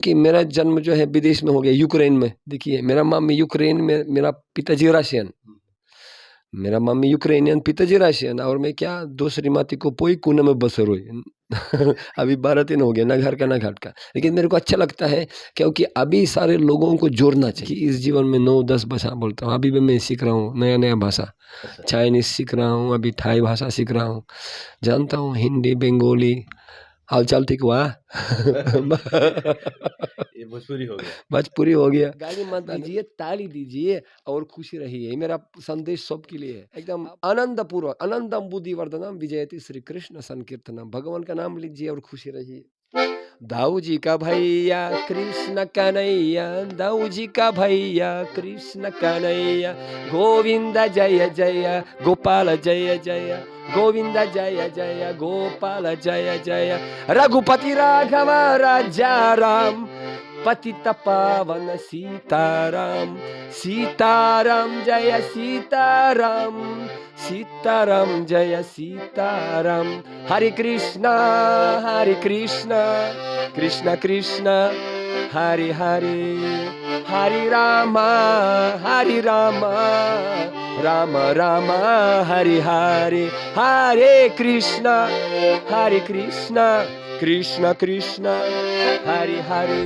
कि मेरा जन्म जो है विदेश में हो गया, यूक्रेन में। देखिए मेरा मम्मी यूक्रेन में, मेरा पिताजी रशियन, मेरा मम्मी यूक्रेनियन, पिताजी रशियन, और मैं क्या दूसरी माती को पोई कुन में बसर हुई। अभी 12 दिन हो गया, ना घर का ना घाट का। लेकिन मेरे को अच्छा लगता है क्योंकि अभी सारे लोगों को जोड़ना चाहिए। इस जीवन में 9-10 भाषा बोलता हूँ। अभी भी मैं सीख रहा हूँ नया नया भाषा, चाइनीज सीख रहा हूँ, अभी थाई भाषा सीख रहा हूँ, जानता हूँ हिंदी, बंगाली। हालचाल ठीक हुआ? ये भोजपुरी हो गया। भोजपुरी हो गया। गाली मत दीजिए, ताली दीजिए और खुशी रहिए। मेरा संदेश सबके लिए है, एकदम आनंद पूर्वक। आनंदम बुद्धि वर्धनम विजयति श्री कृष्ण संकीर्तनम। भगवान का नाम लीजिए और खुशी रहिए। दाऊ जी का भैया कृष्ण कन्हैया, दाऊ जी का भैया कृष्ण कन्हैया, गोविंद जय जय गोपाल जय जय, गोविंद जय जय गोपाल जय जय, रघुपति राघव राजा राम, पतित पावन सीताराम, सीताराम जय सीताराम, सीताराम जय सीताराम। हरे कृष्णा कृष्ण कृष्ण हरे हरे, हरे रामा राम राम हरे हरे, हरे कृष्ण कृष्ण कृष्ण हरे हरे।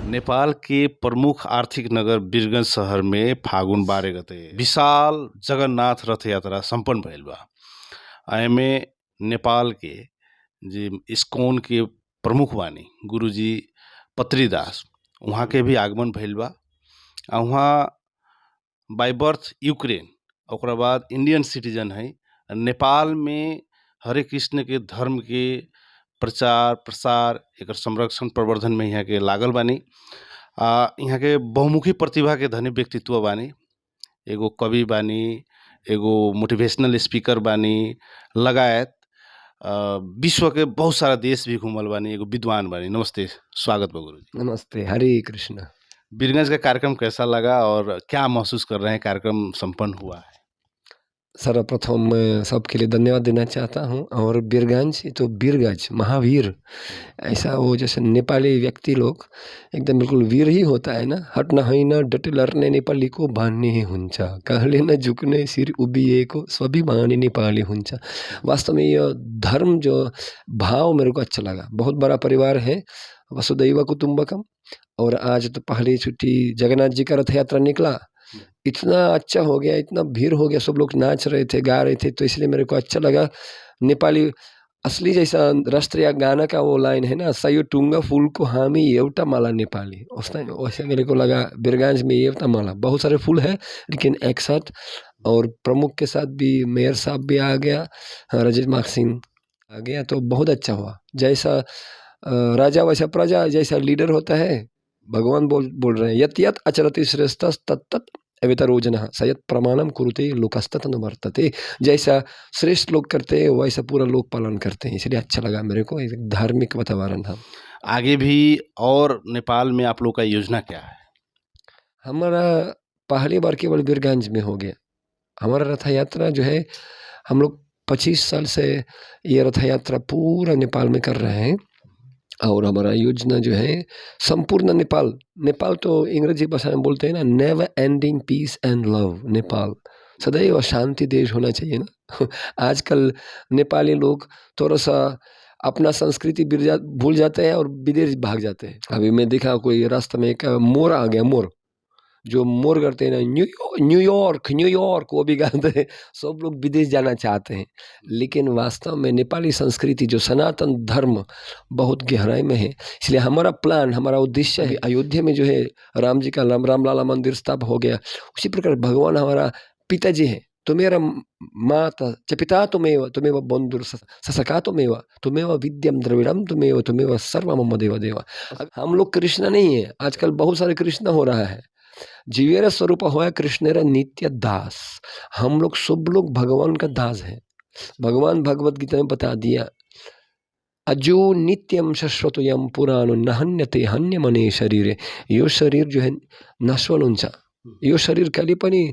नेपाल के प्रमुख आर्थिक नगर वीरगंज शहर में फागुन 12 गते विशाल जगन्नाथ रथ यात्रा संपन्न भइल बा। एमे नेपाल के जे इस्कॉन के प्रमुख बानी गुरुजी पत्रीदास, वहाँ के भी आगमन भइल बा। वहाँ बाय बर्थ यूक्रेन, ओकरा बाद इंडियन सिटीजन है। नेपाल में हरे कृष्ण के धर्म के प्रचार प्रसार, एकर संरक्षण प्रवर्धन में यहाँ के लागल बानी। यहाँ के बहुमुखी प्रतिभा के धनी व्यक्तित्व बानी। एगो कवि बानी, एगो मोटिवेशनल स्पीकर बानी, लगायत विश्व के बहुत सारा देश भी घूमल बानी, एगो विद्वान बानी। नमस्ते, स्वागत बा गुरुजी। नमस्ते, हरे कृष्ण। वीरगंज का कार्यक्रम कैसा लगा और क्या महसूस कर रहे हैं? कार्यक्रम संपन्न हुआ है। सर्वप्रथम मैं सबके लिए धन्यवाद देना चाहता हूँ। और वीरगंज, तो वीरगंज महावीर, ऐसा वो जैसे नेपाली व्यक्ति लोग एकदम बिल्कुल वीर ही होता है ना। हट्न होइन डटे लड्ने नेपालीको बान्ने हुन्छ, कहले न झुक्ने सिर उभिएको स्वाभिमानी नेपाली हुन्छ। वास्तव में ये धर्म जो भाव मेरे को अच्छा लगा। बहुत बड़ा परिवार है, वसुदैव कुटुम्बकम। और आज तो पहली छुट्टी जगन्नाथ जी का रथ यात्रा निकला, इतना अच्छा हो गया, इतना भीड़ हो गया, सब लोग नाच रहे थे, गा रहे थे, तो इसलिए मेरे को अच्छा लगा। नेपाली असली जैसा राष्ट्रीय गाना का वो लाइन है ना, सयो टुङ्गा फूलको हामी एउटा माला नेपाली, वैसे मेरे को लगा वीरगंज में एउटा माला। बहुत सारे फूल है लेकिन एक साथ, और प्रमुख के साथ भी मेयर साहब भी आ गया, रजित मार्ग सिंह आ गया, तो बहुत अच्छा हुआ। जैसा राजा वैसा प्रजा, जैसा लीडर होता है। भगवान बोल रहे हैं, यत यत अचरति श्रेष्ठ तत्तत् अवितरोजनः सयत प्रमाणम कुरुते लोकस्ततनुवर्तते। जैसा श्रेष्ठ लोग करते हैं वैसा पूरा लोग पालन करते हैं, इसलिए अच्छा लगा मेरे को। एक धार्मिक वातावरण था। आगे भी और नेपाल में आप लोग का योजना क्या है? हमारा पहली बार केवल वीरगंज में हो गया। हमारा रथ यात्रा जो है, हम लोग 25 साल से ये रथ यात्रा पूरा नेपाल में कर रहे हैं। और हमारा योजना जो है संपूर्ण नेपाल तो अंग्रेजी भाषा में बोलते हैं ना, never ending peace and love. Nepal सदैव शांति देश होना चाहिए ना। आजकल नेपाली लोग थोड़ा सा अपना संस्कृति भूल जाते हैं और विदेश भाग जाते हैं। अभी मैं देखा कोई रास्ते में एक मोर आ गया, मोर जो मोर करते हैं ना, न्यूयॉर्क वो भी गाते हैं। सब लोग विदेश जाना चाहते हैं, लेकिन वास्तव में नेपाली संस्कृति जो सनातन धर्म बहुत गहराई में है। इसलिए हमारा प्लान, हमारा उद्देश्य है, अयोध्या में जो है राम जी का रामलाला मंदिर स्थापना हो गया, उसी प्रकार भगवान हमारा पिताजी है। तुमेरा माता च पिता तुमेव बंधुर ससका तुमेव विद्यम द्रविड़म तुमेव सर्व मम देव देवा। हम लोग कृष्ण नहीं है, आजकल बहुत सारे कृष्ण हो रहा है। जीवेर स्वरूप होया कृष्णेर नित्य दास। हम लोग सब लोग भगवान का दास है। भगवान भगवत गीता में बता दिया, अजो नित्यम शाश्वतोयम पुराणो न हन्यते हन्यमने शरीरे। यो शरीर जो है नश्वर हुन्छ, यो शरीर कभी पनि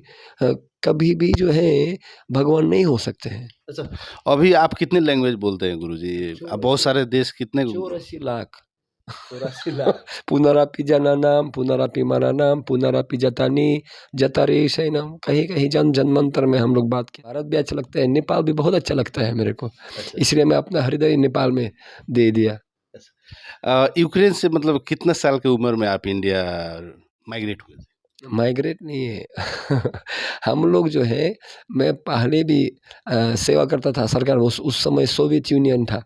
कभी भी जो है भगवान नहीं हो सकते हैं। अच्छा, अभी आप कितने लैंग्वेज बोलते हैं गुरुजी? आप बहुत सारे देश कितने 84 लाख 84 लाख पुनरापि जनानाम पुनरापि मरणाम पुनरापि जतानी जतारे शैनम। कहीं कहीं जन्मांतर में हम लोग बात किया। भारत भी अच्छा लगता है, नेपाल भी बहुत अच्छा लगता है मेरे को, इसलिए मैं अपना हृदय नेपाल में दे दिया। यूक्रेन से मतलब कितना साल की उम्र में आप इंडिया माइग्रेट हुए थे? माइग्रेट नहीं है हम लोग जो है, मैं पहले भी सेवा करता था सरकार, उस समय सोवियत यूनियन था।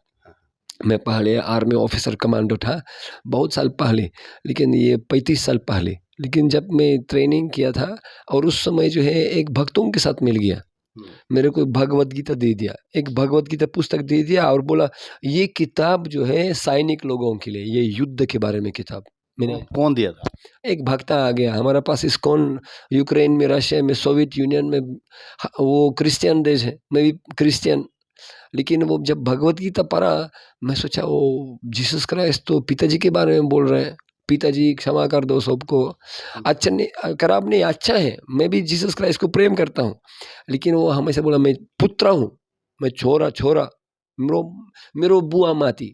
मैं पहले आर्मी ऑफिसर कमांडो था बहुत साल पहले, लेकिन ये 35 साल पहले। लेकिन जब मैं ट्रेनिंग किया था और उस समय जो है एक भक्तों के साथ मिल गया, मेरे को भगवत गीता दे दिया, एक भगवत गीता पुस्तक दे दिया और बोला ये किताब जो है सैनिक लोगों के लिए, ये युद्ध के बारे में किताब। मैंने कौन दिया था? एक भक्ता आ गया हमारे पास, इस्कॉन यूक्रेन में, रशिया में, सोवियत यूनियन में, वो क्रिश्चियन देश है, मैं भी क्रिश्चियन। लेकिन वो जब भगवत गीता पढ़ा, मैं सोचा वो जीसस क्राइस्ट तो पिताजी के बारे में बोल रहे हैं, पिताजी क्षमा कर दो सबको। अच्छा नहीं, खराब नहीं, अच्छा है, मैं भी जीसस क्राइस्ट को प्रेम करता हूँ। लेकिन वो हमेशा बोला मैं पुत्र हूँ, मैं छोरा छोरा, मेरो मेरो बुआ माती।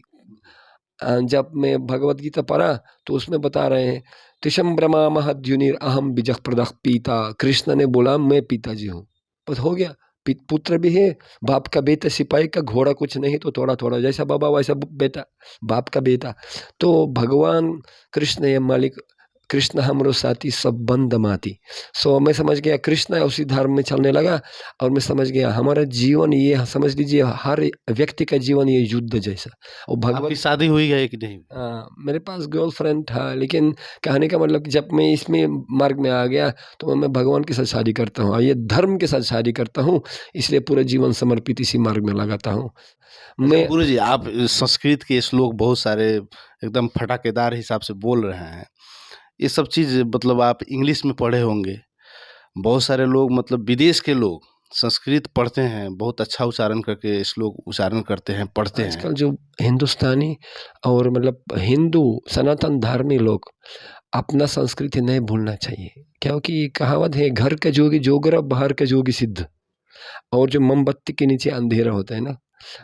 जब मैं भगवत गीता पढ़ा तो उसमें बता रहे हैं तिशम ब्रह्मा महद्युनिर अहम बिजह प्रदह पिता। कृष्ण ने बोला मैं पिताजी हूँ, बस हो गया। पुत्र भी है, बाप का बेटा, सिपाही का घोड़ा कुछ नहीं तो थोड़ा थोड़ा, जैसा बाबा वैसा बेटा, बाप का बेटा। तो भगवान कृष्ण ये मालिक, कृष्ण हमरो साथी सब बंद माती। सो मैं समझ गया कृष्ण उसी धर्म में चलने लगा, और मैं समझ गया हमारा जीवन ये, समझ लीजिए हर व्यक्ति का जीवन ये युद्ध जैसा। और आपकी भगवत शादी हुई है कि नहीं? मेरे पास गर्लफ्रेंड था, लेकिन कहने का मतलब कि जब मैं इसमें मार्ग में आ गया तो मैं भगवान के साथ शादी करता हूँ और ये धर्म के साथ शादी करता हूँ, इसलिए पूरा जीवन समर्पित इसी मार्ग में लगाता हूँ मैं। गुरुजी, आप संस्कृत के श्लोक बहुत सारे एकदम फटाकेदार हिसाब से बोल रहे हैं। ये सब चीज़ मतलब आप इंग्लिश में पढ़े होंगे। बहुत सारे लोग मतलब विदेश के लोग संस्कृत पढ़ते हैं, बहुत अच्छा उच्चारण करके श्लोक उच्चारण करते हैं, पढ़ते हैं। आजकल जो हिंदुस्तानी और मतलब हिंदू सनातन धर्मी लोग अपना संस्कृति नहीं भूलना चाहिए, क्योंकि कहावत है घर का जोगी जोगर, बाहर का जोगी सिद्ध। और जो मोमबत्ती के नीचे अंधेरा होता है ना,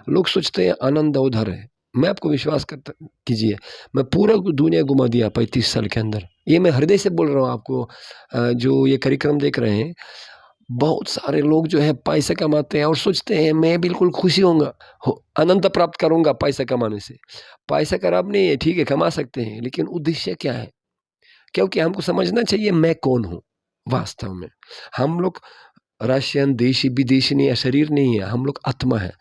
लोग सोचते हैं आनंद उधर है। मैं आपको विश्वास करता कीजिए, मैं पूरा दुनिया घुमा दिया 35 साल के अंदर, ये मैं हृदय से बोल रहा हूँ आपको। जो ये कार्यक्रम देख रहे हैं, बहुत सारे लोग जो है पैसे कमाते हैं और सोचते हैं मैं बिल्कुल खुशी होऊंगा, आनंद प्राप्त करूंगा पैसा कमाने से। पैसा खराब नहीं है, ठीक है कमा सकते हैं, लेकिन उद्देश्य क्या है? क्योंकि हमको समझना चाहिए मैं कौन हूँ वास्तव में। हम लोग रशियन देशी विदेशी नहीं है, शरीर नहीं है, हम लोग आत्मा है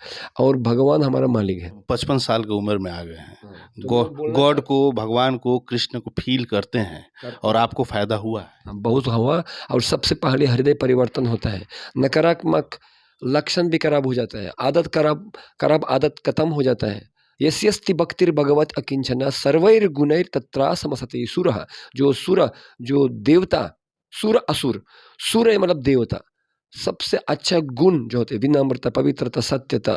और भगवान हमारा मालिक है। 55 साल की उम्र में आ गए हैं, तो मैं बोलना गॉड को, भगवान को, कृष्ण को फील करते हैं और आपको फायदा हुआ है? बहुत हुआ। और सबसे पहले हृदय परिवर्तन होता है, नकारात्मक लक्षण भी खराब हो जाता है, आदत खराब खराब आदत खत्म हो जाता है। यस्यस्ति भक्तिर भगवत अकिंचना सर्वैर गुणैर तत्रा समसते सुरः। जो सुर, जो देवता, सुर असुर, सुर है मतलब देवता, सबसे अच्छा गुण जो होते हैं विनम्रता, पवित्रता, सत्यता,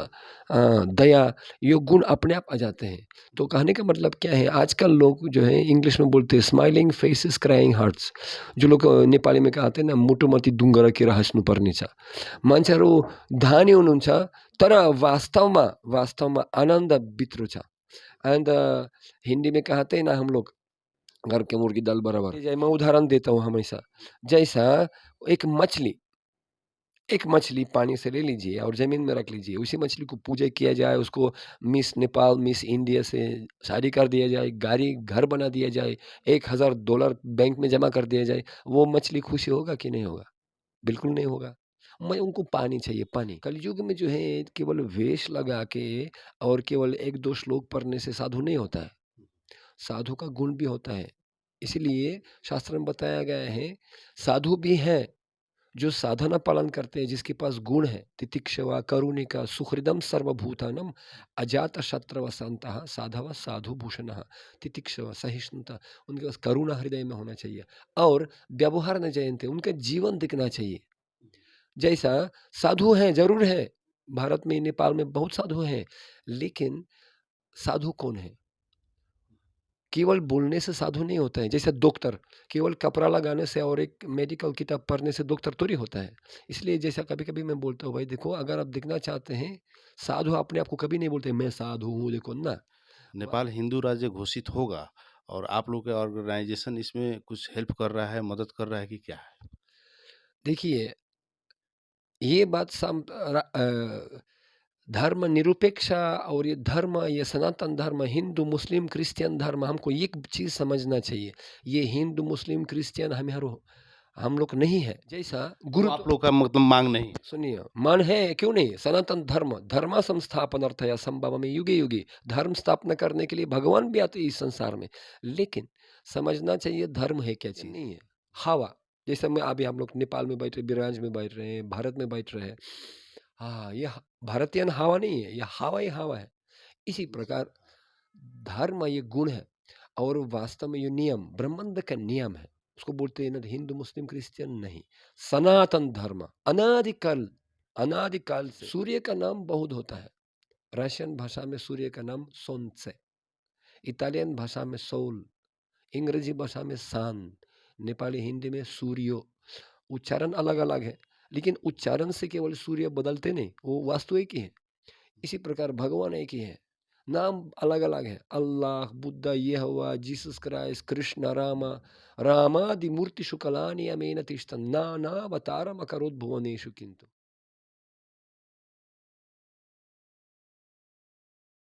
दया, ये गुण अपने आप आ जाते हैं। तो कहने का मतलब क्या है, आजकल लोग जो है इंग्लिश में बोलते हैं स्माइलिंग फेसेस क्राइंग हार्ट्स। जो लोग नेपाली में कहते हैं ना मुटुमती डुङ्गरकी हाँस्नुपर्ने छ। मान्छेहरू धानी हुनुहुन्छ तर वास्तवमा आनंद भित्र छ। एंड हिंदी में कहते हैं ना हम लोग, घर के मुर्गी दाल बराबर। मैं उदाहरण देता हूँ हमेशा, जैसा एक मछली पानी से ले लीजिए और ज़मीन में रख लीजिए, उसी मछली को पूजा किया जाए, उसको मिस नेपाल, मिस इंडिया से शादी कर दिया जाए, गाड़ी घर बना दिया जाए, $1000 बैंक में जमा कर दिया जाए, वो मछली खुशी होगा कि नहीं होगा? बिल्कुल नहीं होगा। मैं उनको पानी चाहिए, पानी। कलयुग में जो है केवल वेश लगा के और केवल 1-2 श्लोक पढ़ने से साधु नहीं होता है, साधु का गुण भी होता है। इसीलिए शास्त्र में बताया गया है, साधु भी हैं जो साधना पालन करते हैं, जिसके पास गुण है, तितिक्षवा, करुणिका, सुहृदम सर्वभूतानम, अजात शत्रव शांतः, साधव साधु भूषणः, तितिक्षवा सहिष्णुता, उनके पास करुणा हृदय में होना चाहिए और व्यवहार न जयंते, उनका जीवन दिखना चाहिए। जैसा साधु हैं, जरूर है, भारत में नेपाल में बहुत साधु हैं, लेकिन साधु कौन है? केवल बोलने से साधु नहीं होता है। जैसे डॉक्टर केवल कपड़ा लगाने से और एक मेडिकल किताब पढ़ने से डॉक्टर थोड़ी होता है। इसलिए जैसा कभी-कभी मैं बोलता हूँ, भाई देखो, अगर आप दिखना चाहते हैं, साधु अपने आप को कभी नहीं बोलते मैं साधु हूँ, देखो ना। नेपाल हिंदू राज्य घोषित होगा और आप लोग का ऑर्गेनाइजेशन इसमें कुछ हेल्प कर रहा है, मदद कर रहा है कि क्या है? देखिए, ये बात धर्म निरपेक्ष और ये धर्म, ये सनातन धर्म, हिंदू मुस्लिम क्रिश्चियन धर्म, हमको एक चीज़ समझना चाहिए, ये हिंदू मुस्लिम क्रिश्चियन हम लोग नहीं है। जैसा तो गुरु आप लोग का मतलब मांग नहीं है? सुनिए, मान है क्यों नहीं, सनातन धर्म धर्म संस्थापनार्थया संभव में युगे युगे, धर्म स्थापना करने के लिए भगवान भी आते हैं इस संसार में। लेकिन समझना चाहिए धर्म है क्या चीज़ नहीं है। हवा, जैसे मैं अभी हम लोग नेपाल में बैठ रहे, बिराज में बैठ रहे हैं, भारत में बैठ रहे हैं, हाँ, ये भारतीय हवा नहीं है, यह हवा ही हवा है। इसी प्रकार धर्म ये गुण है, और वास्तव में ये नियम ब्रह्मांड का नियम है। उसको बोलते हैं ना हिंदू मुस्लिम क्रिश्चियन नहीं, सनातन धर्म। अनादिकाल से सूर्य का नाम बहुत होता है। रशियन भाषा में सूर्य का नाम सोन्से, इटालियन भाषा में सोल, अंग्रेजी भाषा में सान, नेपाली हिंदी में सूर्यो। उच्चारण अलग अलग है, लेकिन उच्चारण से केवल सूर्य बदलते नहीं, वो वास्तु एक ही है। इसी प्रकार भगवान एक ही है, नाम अलग अलग है, अल्लाह, बुद्ध, यहोवा, जीसस क्राइस्ट, कृष्ण, रामादि मूर्ति शुक्लानि अमेन तिष्ठन् नानावतारम अकरोत् भुवनेषु किंतु।